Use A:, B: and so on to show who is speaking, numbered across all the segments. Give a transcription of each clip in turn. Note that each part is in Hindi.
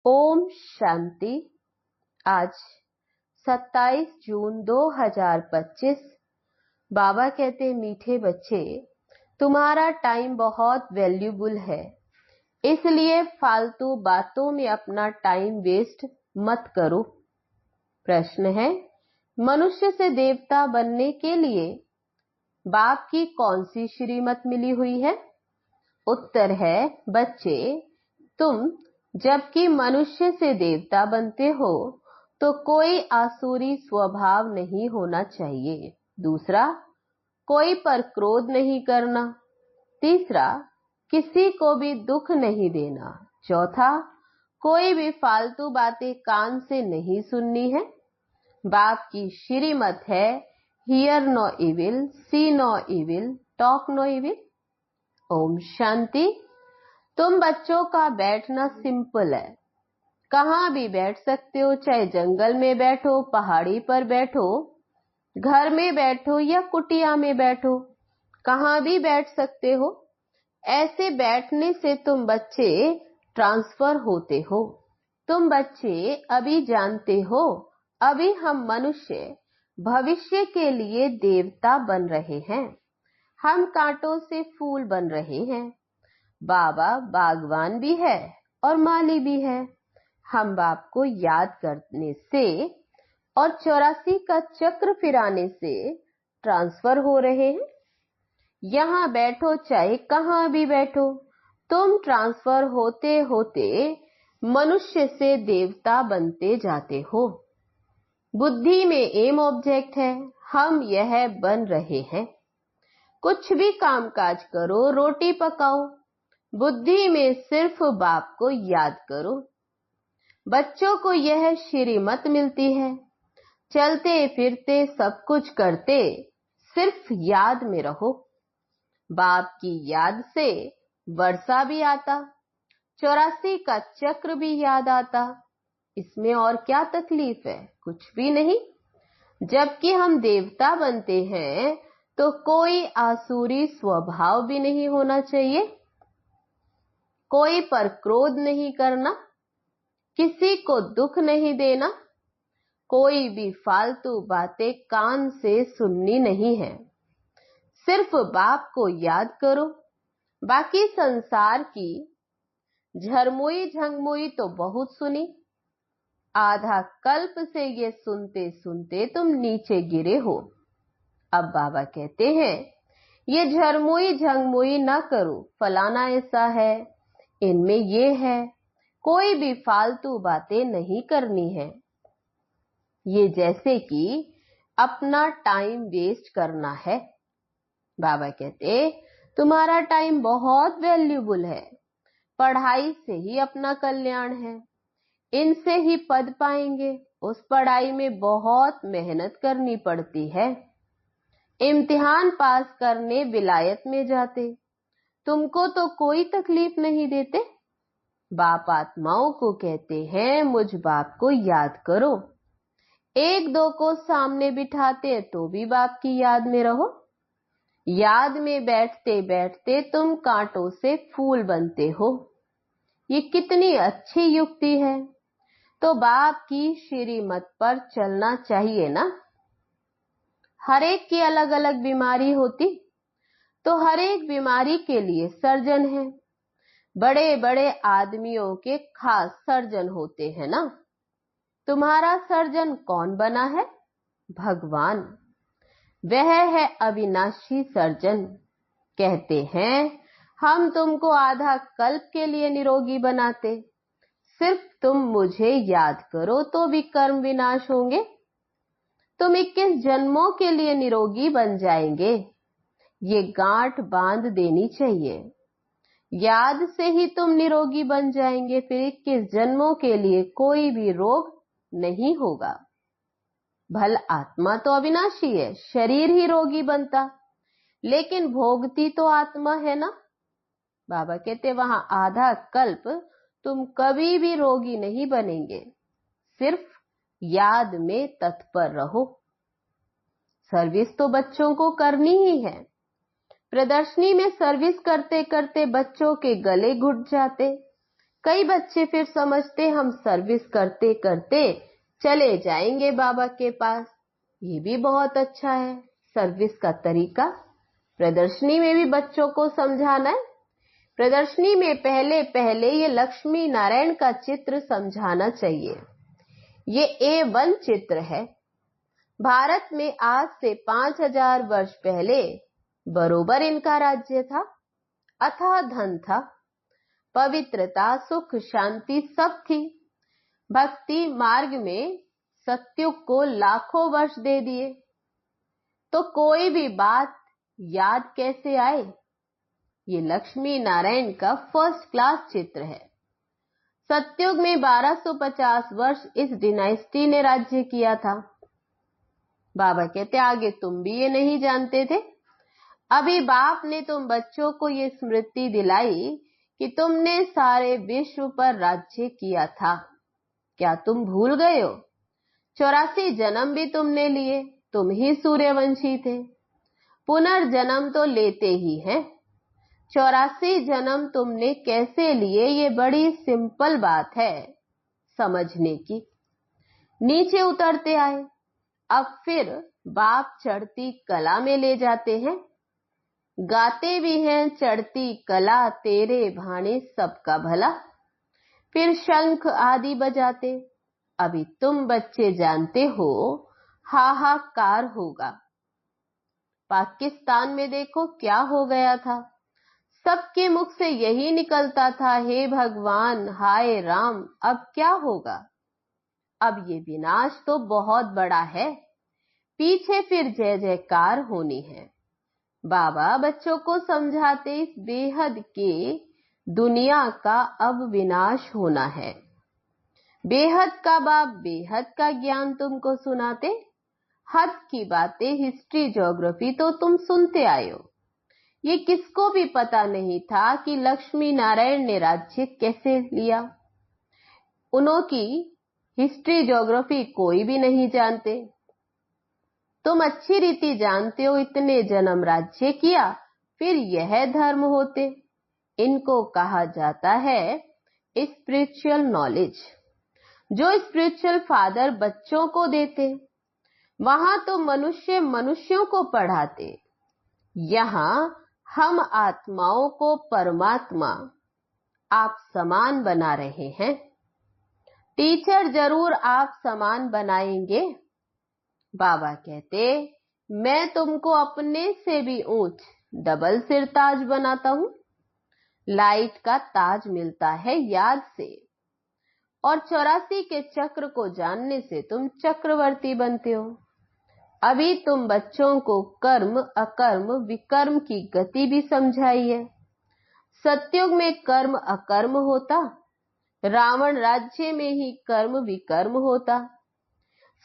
A: ओम शांति। आज 27 जून 2025। बाबा कहते मीठे बच्चे, तुम्हारा टाइम बहुत वैल्यूबल है, इसलिए फालतू बातों में अपना टाइम वेस्ट मत करो। प्रश्न है, मनुष्य से देवता बनने के लिए बाप की कौन सी श्रीमत मिली हुई है? उत्तर है, बच्चे, तुम जबकि मनुष्य से देवता बनते हो तो कोई आसुरी स्वभाव नहीं होना चाहिए। दूसरा, कोई पर क्रोध नहीं करना। तीसरा, किसी को भी दुख नहीं देना। चौथा, कोई भी फालतू बातें कान से नहीं सुननी है। बाप की श्रीमत है, hear no evil, see no evil, talk no evil. ओम शांति। तुम बच्चों का बैठना सिंपल है, कहां भी बैठ सकते हो, चाहे जंगल में बैठो, पहाड़ी पर बैठो, घर में बैठो या कुटिया में बैठो, कहां भी बैठ सकते हो। ऐसे बैठने से तुम बच्चे ट्रांसफर होते हो। तुम बच्चे अभी जानते हो, अभी हम मनुष्य भविष्य के लिए देवता बन रहे हैं। हम कांटों से फूल बन रहे हैं। बाबा बागवान भी है और माली भी है। हम बाप को याद करने से और 84 का चक्र फिराने से ट्रांसफर हो रहे हैं। यहां बैठो चाहे कहां भी बैठो, तुम ट्रांसफर होते होते मनुष्य से देवता बनते जाते हो। बुद्धि में एम ऑब्जेक्ट है, हम यह बन रहे हैं। कुछ भी कामकाज करो, रोटी पकाओ, बुद्धि में सिर्फ बाप को याद करो। बच्चों को यह श्रीमत मिलती है, चलते फिरते सब कुछ करते सिर्फ याद में रहो। बाप की याद से वर्षा भी आता, 84 का चक्र भी याद आता। इसमें और क्या तकलीफ है? कुछ भी नहीं। जबकि हम देवता बनते हैं तो कोई आसुरी स्वभाव भी नहीं होना चाहिए। कोई पर क्रोध नहीं करना, किसी को दुख नहीं देना, कोई भी फालतू बातें कान से सुननी नहीं है। सिर्फ बाप को याद करो। बाकी संसार की झरमुई झंगमुई तो बहुत सुनी, आधा कल्प से ये सुनते सुनते तुम नीचे गिरे हो। अब बाबा कहते हैं, ये झरमुई झंगमुई ना करो, फलाना ऐसा है, इनमें ये है, कोई भी फालतू बातें नहीं करनी है। ये जैसे कि अपना टाइम वेस्ट करना है। बाबा कहते, तुम्हारा टाइम बहुत वैल्यूबल है, पढ़ाई से ही अपना कल्याण है, इनसे ही पद पाएंगे। उस पढ़ाई में बहुत मेहनत करनी पड़ती है। इम्तिहान पास करने विलायत में जाते, तुमको तो कोई तकलीफ नहीं देते। बाप आत्माओं को कहते हैं, मुझ बाप को याद करो। एक दो को सामने बिठाते तो भी बाप की याद में रहो। याद में बैठते बैठते तुम कांटों से फूल बनते हो। ये कितनी अच्छी युक्ति है। तो बाप की श्रीमत पर चलना चाहिए ना। हर एक की अलग अलग बीमारी होती, तो हर एक बीमारी के लिए सर्जन है। बड़े बड़े आदमियों के खास सर्जन होते हैं ना। तुम्हारा सर्जन कौन बना है? भगवान। वह है अविनाशी सर्जन। कहते हैं, हम तुमको आधा कल्प के लिए निरोगी बनाते, सिर्फ तुम मुझे याद करो तो भी कर्म विनाश होंगे। तुम 21 जन्मों के लिए निरोगी बन जाएंगे। ये गांठ बांध देनी चाहिए। याद से ही तुम निरोगी बन जाएंगे, फिर 21 जन्मों के लिए कोई भी रोग नहीं होगा। भल आत्मा तो अविनाशी है, शरीर ही रोगी बनता, लेकिन भोगती तो आत्मा है ना। बाबा कहते, वहां आधा कल्प तुम कभी भी रोगी नहीं बनेंगे, सिर्फ याद में तत्पर रहो। सर्विस तो बच्चों को करनी ही है। प्रदर्शनी में सर्विस करते करते बच्चों के गले घुट जाते, कई बच्चे फिर समझते हम सर्विस करते करते चले जाएंगे बाबा के पास। ये भी बहुत अच्छा है सर्विस का तरीका। प्रदर्शनी में भी बच्चों को समझाना है। प्रदर्शनी में पहले पहले ये लक्ष्मी नारायण का चित्र समझाना चाहिए। ये A1 चित्र है। भारत में आज से 5000 वर्ष पहले बरोबर इनका राज्य था। अथाह धन था, पवित्रता, सुख, शांति सब थी। भक्ति मार्ग में सत्युग को लाखों वर्ष दे दिए, तो कोई भी बात याद कैसे आए। ये लक्ष्मी नारायण का फर्स्ट क्लास चित्र है। सत्युग में 1250 वर्ष इस डिनाइस्टी ने राज्य किया था। बाबा कहते आगे तुम भी ये नहीं जानते थे। अभी बाप ने तुम बच्चों को ये स्मृति दिलाई कि तुमने सारे विश्व पर राज्य किया था। क्या तुम भूल गए हो? 84 जन्म भी तुमने लिए, तुम ही सूर्यवंशी थे। पुनर्जन्म तो लेते ही हैं। 84 जन्म तुमने कैसे लिए, ये बड़ी सिंपल बात है समझने की। नीचे उतरते आए, अब फिर बाप चढ़ती कला में ले जाते हैं। गाते भी हैं चढ़ती कला, तेरे भाने सबका भला। फिर शंख आदि बजाते। अभी तुम बच्चे जानते हो हाहाकार होगा। पाकिस्तान में देखो क्या हो गया था। सबके मुख से यही निकलता था, हे भगवान, हाय राम, अब क्या होगा। अब ये विनाश तो बहुत बड़ा है, पीछे फिर जय जयकार होनी है। बाबा बच्चों को समझाते इस बेहद के दुनिया का अब विनाश होना है। बेहद का बाप बेहद का ज्ञान तुमको सुनाते। हद की बातें, हिस्ट्री, ज्योग्राफी तो तुम सुनते आए हो। ये किसको भी पता नहीं था कि लक्ष्मी नारायण ने राज्य कैसे लिया। उनकी हिस्ट्री ज्योग्राफी कोई भी नहीं जानते। तुम अच्छी रीति जानते हो, इतने जन्म राज्य किया, फिर यह धर्म होते। इनको कहा जाता है स्पिरिचुअल नॉलेज, जो स्पिरिचुअल फादर बच्चों को देते। वहां तो मनुष्य मनुष्यों को पढ़ाते, यहाँ हम आत्माओं को परमात्मा आप समान बना रहे हैं। टीचर जरूर आप समान बनाएंगे। बाबा कहते मैं तुमको अपने से भी ऊंच डबल सिर ताज बनाता हूं। लाइट का ताज मिलता है याद से, और 84 के चक्र को जानने से तुम चक्रवर्ती बनते हो। अभी तुम बच्चों को कर्म, अकर्म, विकर्म की गति भी समझाई है। सत्युग में कर्म अकर्म होता, रावण राज्य में ही कर्म विकर्म होता।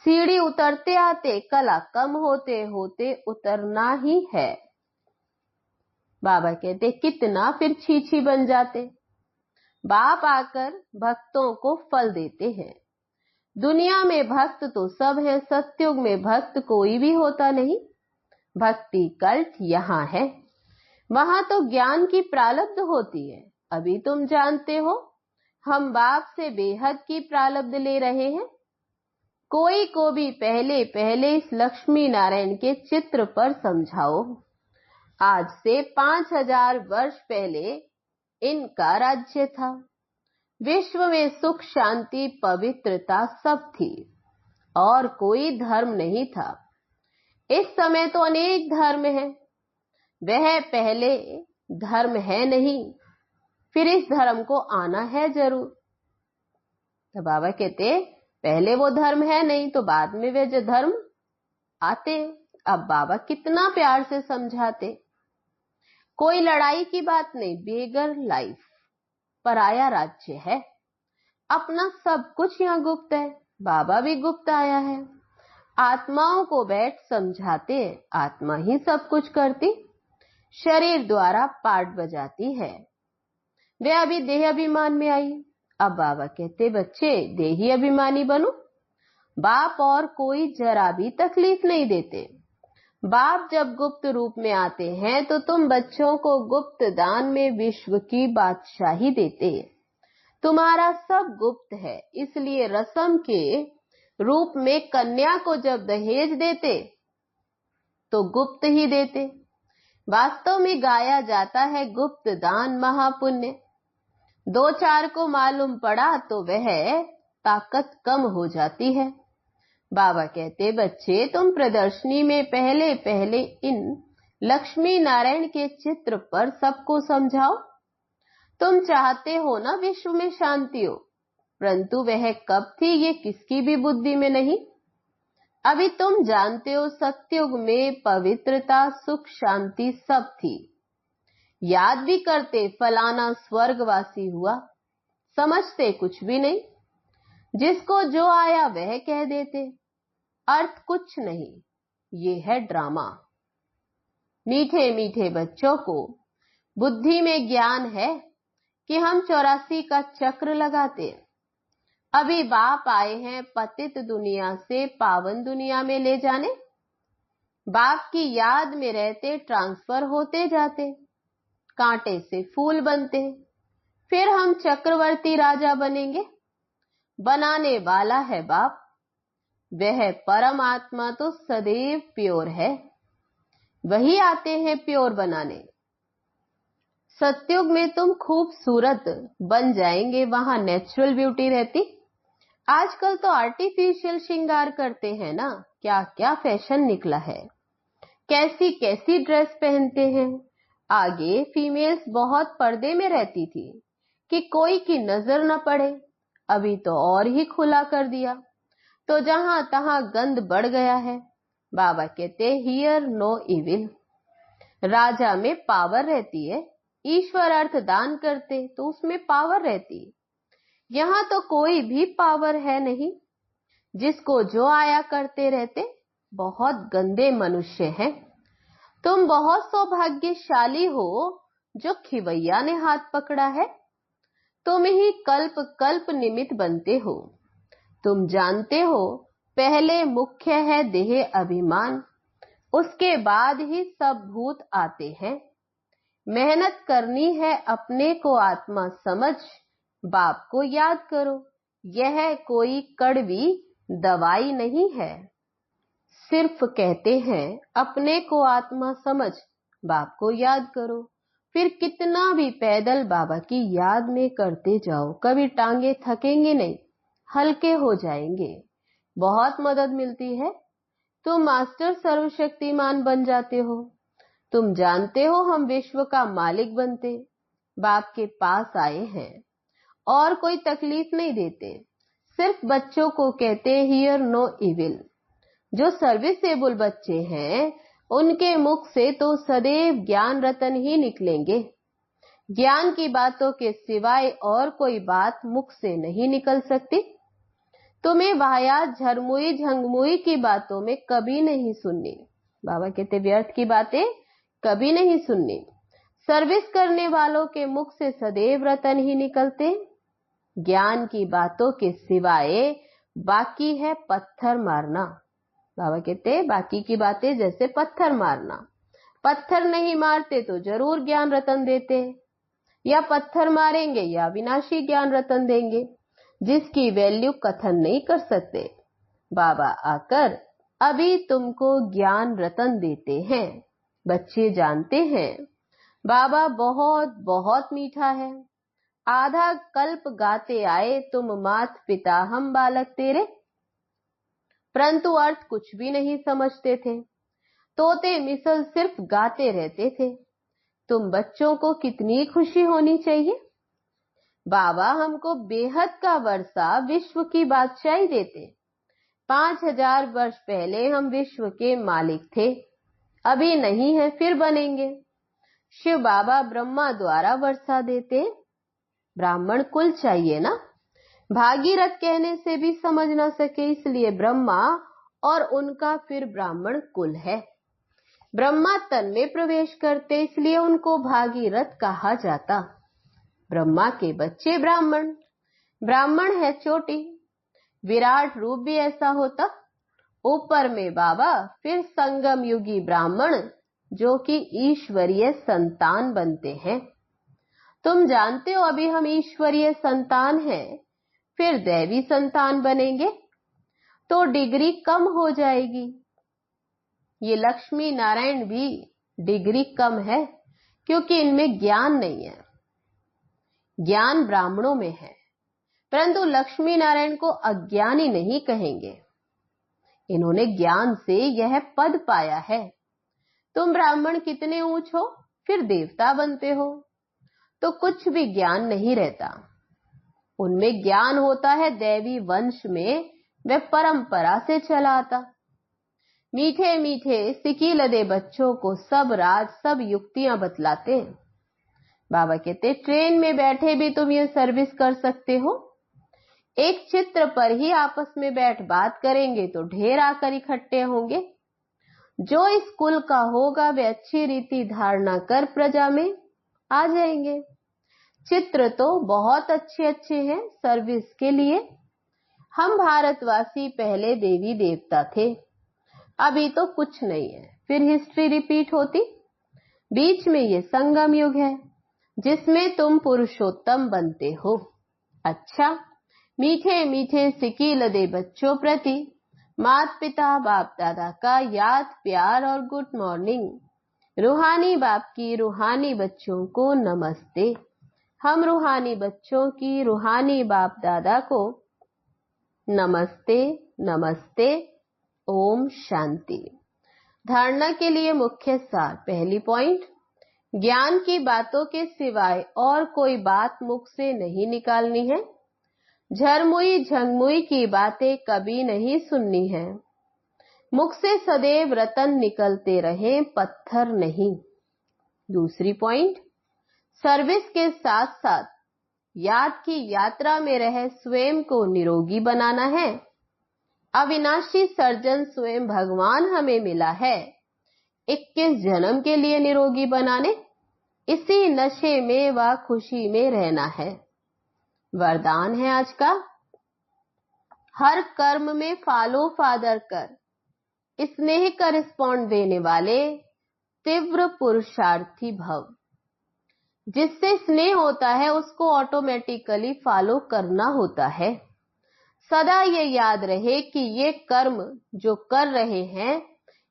A: सीढ़ी उतरते आते कला कम होते होते उतरना ही है। बाबा कहते कितना फिर छीछी बन जाते। बाप आकर भक्तों को फल देते हैं। दुनिया में भक्त तो सब है, सत्युग में भक्त कोई भी होता नहीं। भक्ति कल्ट यहाँ है, वहां तो ज्ञान की प्रारब्ध होती है। अभी तुम जानते हो हम बाप से बेहद की प्रारब्ध ले रहे हैं। कोई को भी पहले पहले इस लक्ष्मी नारायण के चित्र पर समझाओ। आज से 5000 वर्ष पहले इनका राज्य था। विश्व में सुख, शांति, पवित्रता सब थी, और कोई धर्म नहीं था। इस समय तो अनेक धर्म हैं, वह पहले धर्म है नहीं, फिर इस धर्म को आना है जरूर। तो बाबा कहते पहले वो धर्म है नहीं, तो बाद में वे जो धर्म आते। अब बाबा कितना प्यार से समझाते। कोई लड़ाई की बात नहीं, बेगर लाइफ, पराया राज्य है। अपना सब कुछ यहाँ गुप्त है। बाबा भी गुप्त आया है। आत्माओं को बैठ समझाते, आत्मा ही सब कुछ करती, शरीर द्वारा पाठ बजाती है। वे अभी देह अभिमान में आई। अब बाबा कहते बच्चे देही अभिमानी बनो। बाप और कोई जरा भी तकलीफ नहीं देते। बाप जब गुप्त रूप में आते हैं तो तुम बच्चों को गुप्त दान में विश्व की बादशाही देते। तुम्हारा सब गुप्त है, इसलिए रस्म के रूप में कन्या को जब दहेज देते तो गुप्त ही देते। वास्तव में गाया जाता है गुप्त दान महापुण्य। 2-4 को मालूम पड़ा तो वह ताकत कम हो जाती है। बाबा कहते, बच्चे तुम प्रदर्शनी में पहले पहले इन लक्ष्मी नारायण के चित्र पर सबको समझाओ। तुम चाहते हो ना विश्व में शांति हो, परंतु वह कब थी ये किसकी भी बुद्धि में नहीं। अभी तुम जानते हो सत्युग में पवित्रता, सुख, शांति सब थी। याद भी करते फलाना स्वर्गवासी हुआ, समझते कुछ भी नहीं। जिसको जो आया वह कह देते, अर्थ कुछ नहीं। ये है ड्रामा। मीठे मीठे बच्चों को बुद्धि में ज्ञान है कि हम 84 का चक्र लगाते। अभी बाप आए हैं पतित दुनिया से पावन दुनिया में ले जाने। बाप की याद में रहते ट्रांसफर होते जाते, कांटे से फूल बनते, फिर हम चक्रवर्ती राजा बनेंगे। बनाने वाला है बाप। वह परमात्मा तो सदैव प्योर है, वही आते हैं प्योर बनाने। सत्युग में तुम खूबसूरत बन जाएंगे, वहां नेचुरल ब्यूटी रहती। आजकल तो आर्टिफिशियल श्रृंगार करते हैं ना, क्या क्या फैशन निकला है, कैसी कैसी ड्रेस पहनते हैं। आगे फीमेल्स बहुत पर्दे में रहती थी कि कोई की नजर न पड़े, अभी तो और ही खुला कर दिया, तो जहां तहां गंद बढ़ गया है। बाबा कहते, हियर नो इविल। राजा में पावर रहती है, ईश्वर अर्थ दान करते तो उसमें पावर रहती। यहां तो कोई भी पावर है नहीं, जिसको जो आया करते रहते। बहुत गंदे मनुष्य हैं। तुम बहुत सौभाग्यशाली हो जो खिवैया ने हाथ पकड़ा है। तुम ही कल्प कल्प निमित्त बनते हो। तुम जानते हो पहले मुख्य है देह अभिमान, उसके बाद ही सब भूत आते हैं। मेहनत करनी है अपने को आत्मा समझ, बाप को याद करो। यह कोई कड़वी दवाई नहीं है। सिर्फ कहते हैं अपने को आत्मा समझ, बाप को याद करो। फिर कितना भी पैदल बाबा की याद में करते जाओ, कभी टांगे थकेंगे नहीं, हल्के हो जाएंगे। बहुत मदद मिलती है। तुम मास्टर सर्वशक्तिमान बन जाते हो। तुम जानते हो हम विश्व का मालिक बनते। बाप के पास आए हैं और कोई तकलीफ नहीं देते, सिर्फ बच्चों को कहते हियर नो इविल। जो सर्विसेबल बच्चे हैं उनके मुख से तो सदैव ज्ञान रतन ही निकलेंगे। ज्ञान की बातों के सिवाय और कोई बात मुख से नहीं निकल सकती। तुम्हें वाहियात झरमुई झंगमुई की बातों में कभी नहीं सुननी। बाबा कहते व्यर्थ की बातें कभी नहीं सुननी। सर्विस करने वालों के मुख से सदैव रतन ही निकलते। ज्ञान की बातों के सिवाय बाकी है पत्थर मारना। बाबा कहते बाकी की बातें जैसे पत्थर मारना। पत्थर नहीं मारते तो जरूर ज्ञान रतन देते, या पत्थर मारेंगे या विनाशी ज्ञान रतन देंगे, जिसकी वैल्यू कथन नहीं कर सकते। बाबा आकर अभी तुमको ज्ञान रतन देते हैं। बच्चे जानते हैं बाबा बहुत बहुत मीठा है। आधा कल्प गाते आए तुम मात पिता हम बालक तेरे, परंतु अर्थ कुछ भी नहीं समझते थे। तोते मिसल सिर्फ गाते रहते थे। तुम बच्चों को कितनी खुशी होनी चाहिए। बाबा हमको बेहद का वर्षा विश्व की बादशाही देते। 5000 वर्ष पहले हम विश्व के मालिक थे, अभी नहीं है, फिर बनेंगे। शिव बाबा ब्रह्मा द्वारा वर्षा देते। ब्राह्मण कुल चाहिए ना, भागीरथ कहने से भी समझ ना सके, इसलिए ब्रह्मा और उनका फिर ब्राह्मण कुल है। ब्रह्मा तन में प्रवेश करते, इसलिए उनको भागीरथ कहा जाता। ब्रह्मा के बच्चे ब्राह्मण, ब्राह्मण है चोटी। विराट रूप भी ऐसा होता। ऊपर में बाबा, फिर संगम युगी ब्राह्मण जो कि ईश्वरीय संतान बनते हैं। तुम जानते हो अभी हम ईश्वरीय संतान हैं, फिर दैवी संतान बनेंगे तो डिग्री कम हो जाएगी। ये लक्ष्मी नारायण भी डिग्री कम है क्योंकि इनमें ज्ञान नहीं है। ज्ञान ब्राह्मणों में है, परंतु लक्ष्मी नारायण को अज्ञानी नहीं कहेंगे। इन्होंने ज्ञान से यह पद पाया है। तुम ब्राह्मण कितने ऊंच हो, फिर देवता बनते हो तो कुछ भी ज्ञान नहीं रहता। उनमें ज्ञान होता है दैवी वंश में, वह परंपरा से चला आता। मीठे मीठे सिकीलदे बच्चों को सब राज सब युक्तियां बतलाते हैं। बाबा कहते ट्रेन में बैठे भी तुम ये सर्विस कर सकते हो। एक चित्र पर ही आपस में बैठ बात करेंगे तो ढेर आकर इकट्ठे होंगे। जो इस कुल का होगा वे अच्छी रीति धारणा कर प्रजा में आ जाएंगे। चित्र तो बहुत अच्छे अच्छे हैं सर्विस के लिए। हम भारतवासी पहले देवी देवता थे, अभी तो कुछ नहीं है, फिर हिस्ट्री रिपीट होती। बीच में ये संगम युग है जिसमें तुम पुरुषोत्तम बनते हो। अच्छा, मीठे मीठे सिकीलदे बच्चों प्रति माता पिता बाप दादा का याद प्यार और गुड मॉर्निंग। रूहानी बाप की रूहानी बच्चों को नमस्ते। हम रूहानी बच्चों की रूहानी बाप दादा को नमस्ते नमस्ते। ओम शांति। धारणा के लिए मुख्य सार। पहली पॉइंट, ज्ञान की बातों के सिवाय और कोई बात मुख से नहीं निकालनी है। झरमुई झंगमुई की बातें कभी नहीं सुननी है। मुख से सदैव रतन निकलते रहे, पत्थर नहीं। दूसरी पॉइंट, सर्विस के साथ साथ याद की यात्रा में रह स्वयं को निरोगी बनाना है। अविनाशी सर्जन स्वयं भगवान हमें मिला है 21 जन्म के लिए निरोगी बनाने। इसी नशे में व खुशी में रहना है। वरदान है आज का, हर कर्म में फॉलो फादर कर स्नेह का रिस्पॉन्ड देने वाले तीव्र पुरुषार्थी भव। जिससे स्नेह होता है उसको ऑटोमेटिकली फॉलो करना होता है। सदा ये याद रहे कि ये कर्म जो कर रहे हैं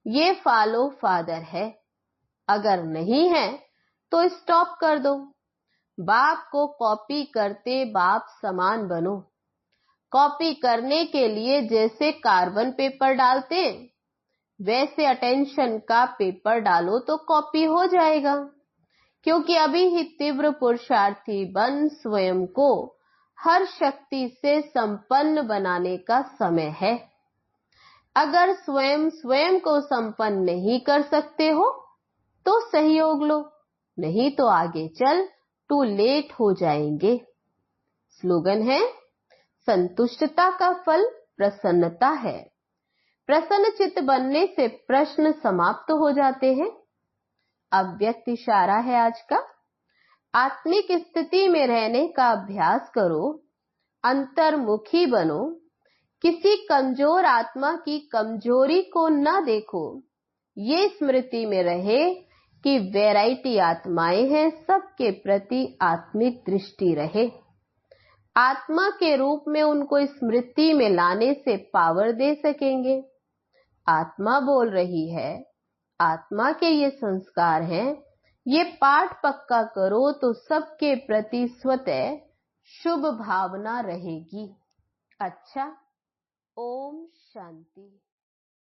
A: ये फॉलो फादर है। अगर नहीं है तो स्टॉप कर दो। बाप को कॉपी करते बाप समान बनो। कॉपी करने के लिए जैसे कार्बन पेपर डालते वैसे अटेंशन का पेपर डालो तो कॉपी हो जाएगा। क्योंकि अभी ही तीव्र पुरुषार्थी बन स्वयं को हर शक्ति से संपन्न बनाने का समय है। अगर स्वयं स्वयं को संपन्न नहीं कर सकते हो तो सहयोग लो, नहीं तो आगे चल टू लेट हो जाएंगे। स्लोगन है, संतुष्टता का फल प्रसन्नता है। प्रसन्न चित्त बनने से प्रश्न समाप्त हो जाते हैं। अव्यक्त इशारा है आज का। आत्मिक स्थिति में रहने का अभ्यास करो, अंतर्मुखी बनो। किसी कमजोर आत्मा की कमजोरी को न देखो। ये स्मृति में रहे कि वैरायटी आत्माएं हैं, सबके प्रति आत्मिक दृष्टि रहे। आत्मा के रूप में उनको स्मृति में लाने से पावर दे सकेंगे। आत्मा बोल रही है, आत्मा के ये संस्कार हैं, ये पाठ पक्का करो तो सबके प्रति स्वतः शुभ भावना रहेगी। अच्छा, ओम शांति।